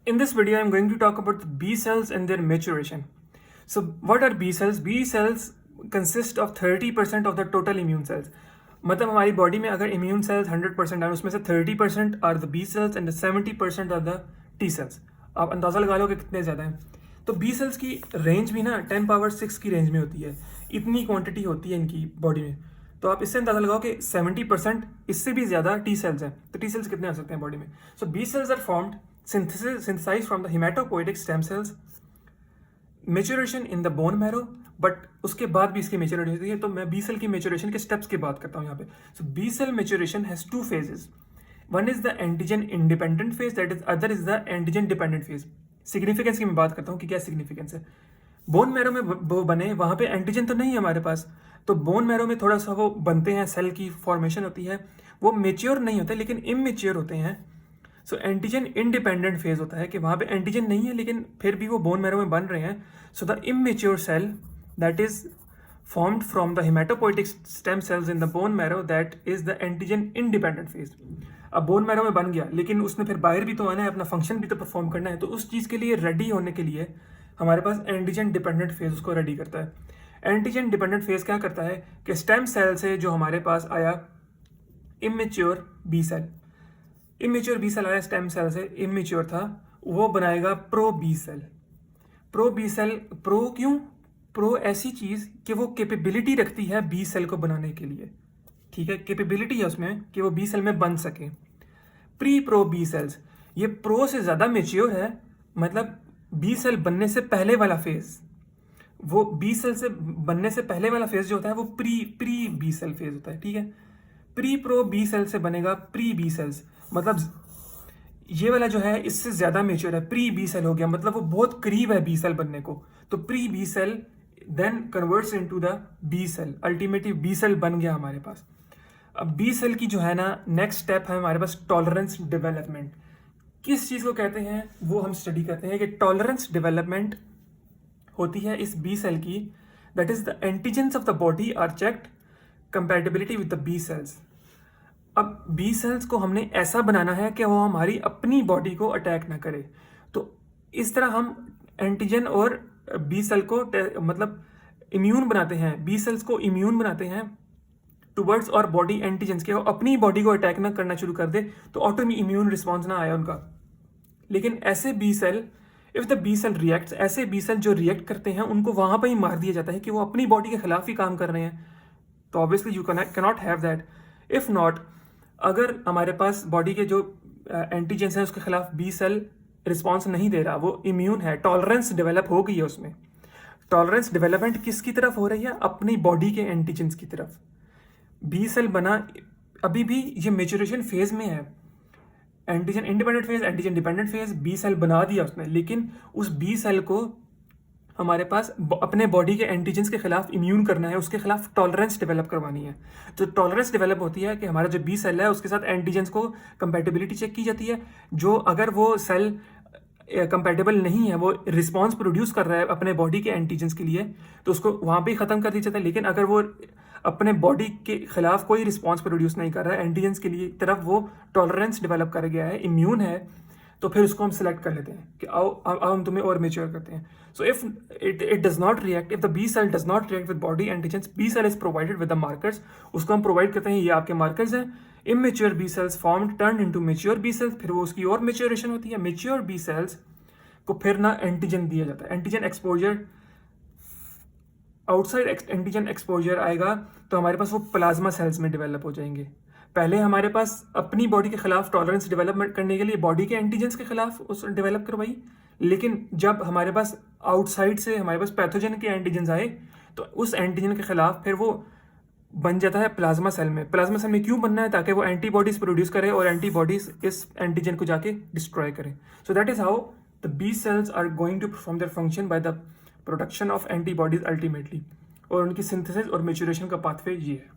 In this video, I'm going to talk about the B cells and their maturation. So, what are B cells? B cells consist of 30% of the total immune cells. मतलब हमारी body में अगर immune cells 100% है उसमें से 30% are the B cells and 70% are the T cells. आप अंदाज़ा लगा लो कि कितने ज़्यादा हैं. तो बी सेल्स की रेंज भी ना 10⁻⁶ की रेंज में होती है. इतनी क्वांटिटी होती है इनकी बॉडी में. तो आप इससे अंदाज़ा लगाओ कि 70% इससे भी ज़्यादा टी सेल्स हैं. तो टी सेल्स कितने आ सकते हैं बॉडी में? So B cells are formed synthesized from the hematopoietic stem cells, maturation in the bone marrow. But उसके बाद भी इसकी मेच्योरिटी होती है. तो मैं बी सेल की मेच्योरेशन के स्टेप्स की बात करता हूँ यहाँ पे. So B cell maturation has two phases. One is the antigen independent phase, that is other is the antigen dependent phase. Significance की मैं बात करता हूँ कि क्या सिग्निफिकेंस है. बोन मैरो में वो बने, वहाँ पे एंटीजन तो नहीं है हमारे पास. तो बोन मैरो में थोड़ा सा वो बनते हैं, सेल की फॉर्मेशन होती है. वो मेच्योर नहीं होते लेकिन इमेच्योर होते हैं. सो एंटीजन इंडिपेंडेंट फेज होता है कि वहाँ पे एंटीजन नहीं है लेकिन फिर भी वो बोन मैरो में बन रहे हैं. So the immature cell that is formed from the hematopoietic stem cells in the bone marrow, that is the antigen independent phase. अब बोन मैरो में बन गया लेकिन उसने फिर बाहर भी तो आना है, अपना फंक्शन भी तो परफॉर्म करना है. तो उस चीज़ के लिए रेडी होने के लिए हमारे पास एंटीजन डिपेंडेंट फेज उसको रेडी करता है. एंटीजन डिपेंडेंट फेज क्या करता है कि स्टेम सेल से जो हमारे पास आया immature B cell, immature B cell आया स्टेम सेल से, इमेच्योर था, वो बनाएगा pro B cell. Pro B cell, pro क्यों? प्रो ऐसी चीज़ कि वो कैपेबिलिटी रखती है बी सेल को बनाने के लिए. ठीक है, कैपेबिलिटी है उसमें कि वो बी सेल में बन सके. प्री प्रो बी सेल्स, ये प्रो से ज़्यादा मेच्योर है. मतलब बी सेल बनने से पहले वाला फेज, वो बी सेल से बनने से पहले वाला फेज जो होता है वो प्री बी सेल फेज होता है. ठीक है, प्री प्रो बी सेल से बनेगा प्री बी सेल्स. मतलब ये वाला जो है इससे ज़्यादा मेच्योर है, प्री बी सेल हो गया, मतलब वो बहुत करीब है बी सेल बनने को. तो pre B cell then converts into the B cell. Ultimately B cell बन गया हमारे पास. अब बी सेल की जो है ना नेक्स्ट स्टेप है हमारे पास टॉलरेंस डेवलपमेंट. किस चीज़ को कहते हैं वो हम स्टडी करते हैं कि टॉलरेंस डेवलपमेंट होती है इस बी सेल की. That is the antigens of the body are checked, compatibility with the B cells. अब बी सेल्स को हमने ऐसा बनाना है कि वो हमारी अपनी बॉडी को अटैक ना करे. तो इस तरह हम एंटीजन और बी सेल को मतलब इम्यून बनाते हैं, बी सेल्स को इम्यून बनाते हैं टुवर्ड्स और बॉडी एंटीजेंस के. वो अपनी बॉडी को अटैक ना करना शुरू कर दे तो ऑटो इम्यून रिस्पॉन्स ना आया उनका. लेकिन ऐसे B cell, if the B cell reacts, ऐसे बी सेल जो रिएक्ट करते हैं उनको वहाँ पर ही मार दिया जाता है कि वो अपनी बॉडी के खिलाफ ही काम कर रहे हैं. तो obviously you cannot have that. If not, अगर हमारे पास बॉडी के जो एंटीजेंस हैं उसके खिलाफ बी सेल रिस्पॉन्स नहीं दे रहा, वो इम्यून है, टॉलरेंस डेवलप हो गई है उसमें. टॉलरेंस डेवलपमेंट किसकी तरफ हो रही है? अपनी बॉडी के एंटीजेंस की तरफ. बी सेल बना, अभी भी ये मेच्योरेशन फेज में है. Antigen independent phase, antigen dependent phase, B cell बना दिया उसने. लेकिन उस बी सेल को हमारे पास अपने बॉडी के एंटीजेंस के खिलाफ इम्यून करना है, उसके खिलाफ टॉलरेंस डेवलप करवानी है. जो टॉलरेंस डेवलप होती है कि हमारा जो बी सेल है उसके साथ एंटीजेंस को कंपैटिबिलिटी चेक की जाती है. जो अगर वो सेल कंपैटिबल नहीं है, वो रिस्पॉन्स प्रोड्यूस कर रहा है अपने बॉडी के एंटीजेंस के लिए, तो उसको वहाँ पे ही ख़त्म कर दिया जाता है. लेकिन अगर वो अपने बॉडी के खिलाफ कोई रिस्पॉन्स प्रोड्यूस नहीं कर रहा है, एंटीजेंस के लिए तरफ वो टॉलरेंस डेवलप कर गया है, इम्यून है, तो फिर उसको हम सिलेक्ट कर लेते हैं कि आओ हम तुम्हें और मेच्योर करते हैं. So if it does not react, if the B cell does not react with body antigens, B cell is provided with the markers. उसको हम प्रोवाइड करते हैं, ये आपके मार्कर्स हैं. Immature B cells formed turn into mature B cells. फिर वो उसकी और मेच्योरेशन होती है. मेच्योर बी सेल्स को फिर ना एंटीजन दिया जाता है. Antigen exposure, outside antigen exposure आएगा तो हमारे पास वो प्लाज्मा सेल्स में डेवलप हो जाएंगे. पहले हमारे पास अपनी बॉडी के खिलाफ टॉलरेंस डेवलपमेंट करने के लिए बॉडी के एंटीजेंस के खिलाफ उस डेवलप करवाई. लेकिन जब हमारे पास आउटसाइड से हमारे पास पैथोजन के एंटीजेंस आए तो उस एंटीजन के खिलाफ फिर वो बन जाता है प्लाज्मा सेल में. प्लाज्मा सेल में क्यों बनना है? ताकि वो एंटीबॉडीज प्रोड्यूस करे और एंटीबॉडीज इस एंटीजन को जाके डिस्ट्रॉय करें. So that is how the B cells are going to perform their function by the production of antibodies ultimately. और उनकी सिंथेसिस और मेच्योरेशन का पाथवे ये है.